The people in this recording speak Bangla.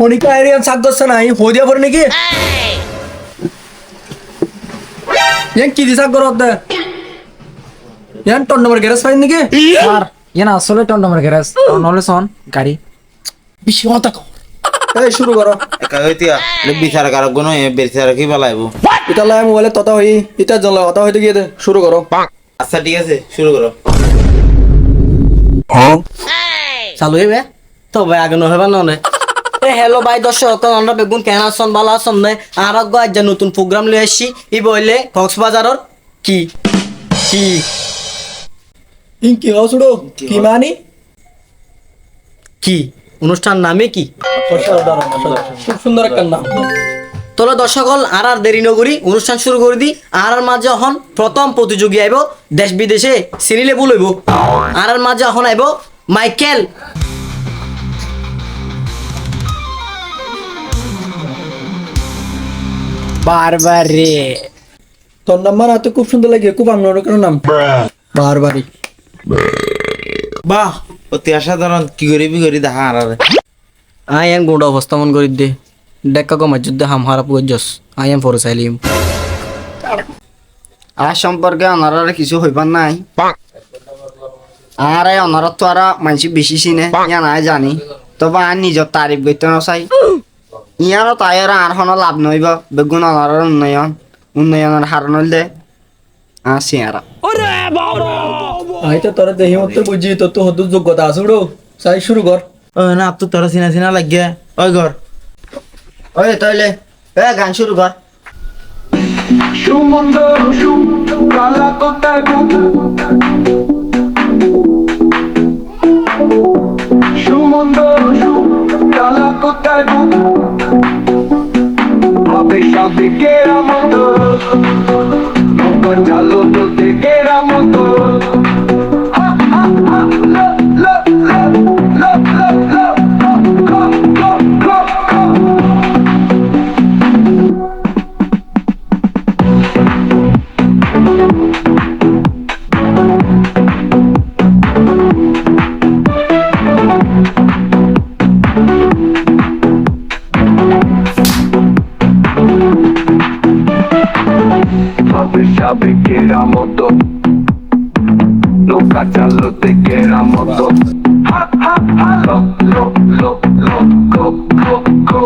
মনিকা এরিয়ান সাক করছে নাই হদিয়া পড়ে নাকি ইয়ান কি দিশা করো দে ইয়ান টন নম্বর গ্যারেজ পাই নাকি আর ইয়ান আসলে টন্ডমের গ্যারেজ নলে সন গাড়ি বেশি কথা কও এই শুরু করো একা হইতিয়া বিচার কারক গুণ বিচার কি বলাইব এটা লাই মোবাইলে ততা হই এটা জ্বলা কথা হইতে গিয়ে দে শুরু করো আচ্ছা ঠিক আছে শুরু করো চালু হইবে তো ভাই আগে নহবা ননে এ হ্যালো ভাই দর্শক আমরা বেগুন কেন আসন ভালো আসন নে আর আজ যে নতুন প্রোগ্রাম লই আসছি ই বইলে কক্সবাজারর কি কি ইন কি হও শুরু কি মানি কি অনুষ্ঠান নামে কি খুব সুন্দর একটা নাম তোলা দর্শক হল আর আর দেরি নগরী অনুষ্ঠান শুরু করে দি আর আর মাঝে এখন প্রথম প্রতিযোগী আইব দেশ বিদেশে সিরিলে বলইব আর আর মাঝে এখন আইব মাইকেল বারবারে তোর নাম্বার হাতে খুব সুন্দর লাগে খুব অন্যরকম নাম বারবারই বাহ অতি অসাধারণ কি করিবি করি দেখা আর আই এম গুড অবস্থাপন করি দে ডেক্কা কমার যুদ্ধে হাম হারা পুজো জস আই এম ফোর সাইলিম আর সম্পর্কে অনারার কিছু হইবার নাই আর এই অনারত তো আর মানসি বেশি চিনে ইয়ান আয় জানি তবে আর নিজের তারিফ করতে নচাই ইয়ারও তাই আর হন লাভ নইব বেগুন অনারার উন্নয়নের হারণ দে আসি আর আই তো তোরা দেহি মতো বুঝি তোর তো হদুর যোগ্যতা আছে উড়ো চাই শুরু কর ও না তো তোরা চিনা চিনা লাগে ওই ঘর ওই তাইলে গান শুরু কর সুমন্দর কালা কোথায় সুমন্দর কালা কোথায় হবে সাথে কেরা মতো নৌকার চালো তো কেরা মতো sabe que era moto Nunca chalo te que era moto Ha ha ha lo go go go